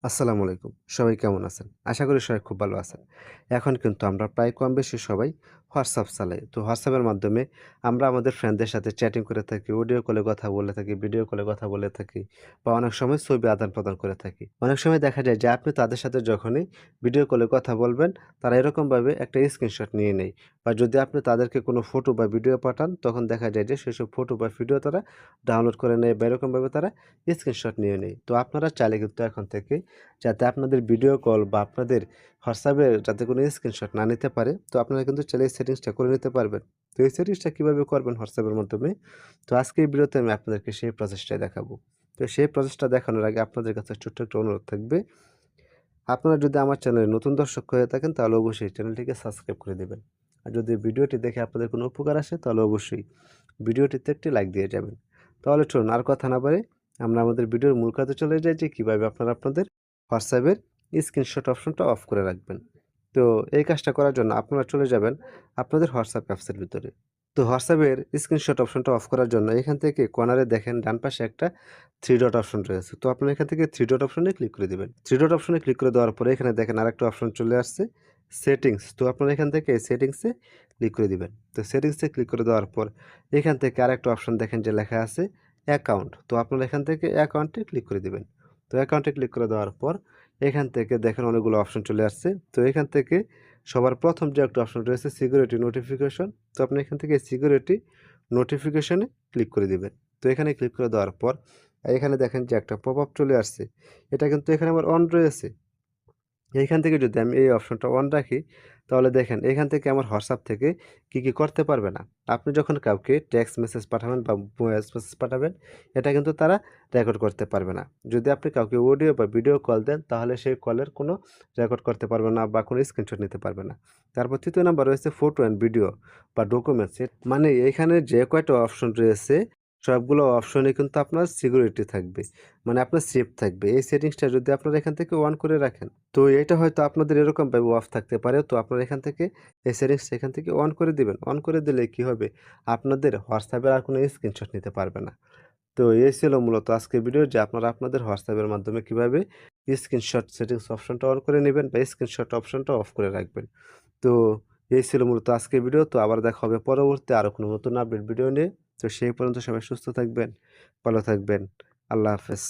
আসসালামু আলাইকুম। সবাই কেমন আছেন? আশা করি সবাই খুব ভালো আছেন। এখন কিন্তু আমরা প্রায় কম বেশি সবাই WhatsApp চালাই। তো WhatsApp এর মাধ্যমে আমরা আমাদের ফ্রেন্ডদের সাথে চ্যাটিং করে থাকি, অডিও কলে কথা বলে থাকি, ভিডিও কলে কথা বলে থাকি বা অনেক সময় ছবি আদান-প্রদান করে থাকি। অনেক সময় দেখা যায় যে আপনি তাদের সাথে যখনই ভিডিও কলে কথা বলবেন, তারা এরকমভাবে একটা স্ক্রিনশট নিয়ে নেয় বা যদি আপনি তাদেরকে কোনো ফটো বা ভিডিও পাঠান, তখন দেখা যায় যে সেসব ফটো বা ভিডিও তারা ডাউনলোড করে নেয় বা এরকমভাবে তারা স্ক্রিনশট নিয়ে নেয়। তো আপনারা চাইলে কিন্তু এখন থেকে যাতে আপনাদের ভিডিও কল বা আপনাদের WhatsApp এ যাতে কোনো স্ক্রিনশট না নিতে পারে, তো আপনারা কিন্তু চাইলে এই সেটিংসটা করে নিতে পারবেন। তো এই সেটিংসটা কিভাবে করবেন WhatsApp এর মাধ্যমে? তো আজকে এই ভিডিওতে আমি আপনাদেরকে সেই প্রসেসটাই দেখাবো। তো সেই প্রসেসটা দেখানোর আগে আপনাদের কাছে ছোট্ট একটা অনুরোধ থাকবে। আপনারা যদি আমার চ্যানেলে নতুন দর্শক হয়ে থাকেন তাহলে অবশ্যই চ্যানেলটিকে সাবস্ক্রাইব করে দিবেন। আর যদি ভিডিওটি দেখে আপনাদের কোনো উপকার আসে তাহলে অবশ্যই ভিডিওটিতে একটি লাইক দিয়ে যাবেন। তাহলে চলুন আর কথা না বাড়িয়ে আমরা আমাদের ভিডিওর মূল কাজে চলে যাই যে কিভাবে আপনারা আপনাদের WhatsApp এর স্ক্রিনশট অপশনটা অফ করে রাখবেন। তো এই কাজটা করার জন্য আপনারা চলে যাবেন আপনাদের WhatsApp অ্যাপসের ভিতরে। তো WhatsApp এর স্ক্রিনশট অপশনটা অফ করার জন্য এখান থেকে কর্নারে দেখেন ডান পাশে একটা 3 ডট অপশন রয়েছে। তো আপনারা এখান থেকে 3 ডট অপশনে ক্লিক করে দিবেন। 3 ডট অপশনে ক্লিক করে দেওয়ার পরে এখানে দেখেন আরেকটা অপশন চলে আসছে সেটিংস। তো আপনারা এখান থেকে সেটিংসে ক্লিক করে দিবেন। তো সেটিংসে ক্লিক করে দেওয়ার পর এখান থেকে আরেকটা অপশন দেখেন যে লেখা আছে অ্যাকাউন্ট। তো আপনারা এখান থেকে অ্যাকাউন্টে ক্লিক করে দিবেন। তো অ্যাকাউন্টে ক্লিক করে দেওয়ার পর এখান থেকে দেখেন অনেকগুলো অপশন চলে আসছে। তো এখান থেকে সবার প্রথম যে একটা অপশন রয়েছে সিকিউরিটি নোটিফিকেশন। তো আপনি এখান থেকে সিকিউরিটি নোটিফিকেশনে ক্লিক করে দিবেন। তো এখানে ক্লিক করে দেওয়ার পর এখানে দেখেন যে একটা পপআপ চলে আসছে। এটা কিন্তু এখানে আমার অন রয়েছে। এইখান থেকে যদি আমি এই অপশনটা অন রাখি, তাহলে দেখেন এখান থেকে আমার WhatsApp থেকে কি করতে পারবে না। আপনি যখন কাউকে টেক্সট মেসেজ পাঠাবেন বা ভয়েস মেসেজ পাঠাবেন, এটা কিন্তু তারা রেকর্ড করতে পারবে না। যদি আপনি কাউকে অডিও বা ভিডিও কল দেন, তাহলে সেই কলের কোনো রেকর্ড করতে পারবে না বা কোনো স্ক্রিনশট নিতে পারবে না। তারপর ৩য় নাম্বার রয়েছে ফটো অ্যান্ড ভিডিও বা ডকুমেন্টস। মানে এখানে যে কয়টা অপশন রয়েছে, সবগুলো অপশনে কিন্তু আপনার সিকিউরিটি থাকবে। মানে আপনার সেভ থাকবে। এই সেটিংসটা যদি আপনারা এখান থেকে অন করে রাখেন, তো এটা হয়তো আপনাদের এরকমভাবে অফ থাকতে পারে। তো আপনারা এখান থেকে এই সেটিংসটা এখান থেকে অন করে দিবেন। অন করে দিলে কি হবে? আপনাদের WhatsApp এর আর কোনো স্ক্রিনশট নিতে পারবে না। তো এই ছিল মূলত আজকের ভিডিও যে আপনারা আপনাদের WhatsApp এর মাধ্যমে কিভাবে স্ক্রিনশট সেটিংস অপশনটা অন করে নিবেন বা স্ক্রিনশট অপশনটা অফ করে রাখবেন। তো এই ছিল মূলত আজকের ভিডিও। তো আবার দেখা হবে পরবর্তী আরো কোনো নতুন আপডেট ভিডিও নিয়ে। তো সেই পর্যন্ত সবাই সুস্থ থাকবেন, ভালো থাকবেন। আল্লাহ হাফেজ।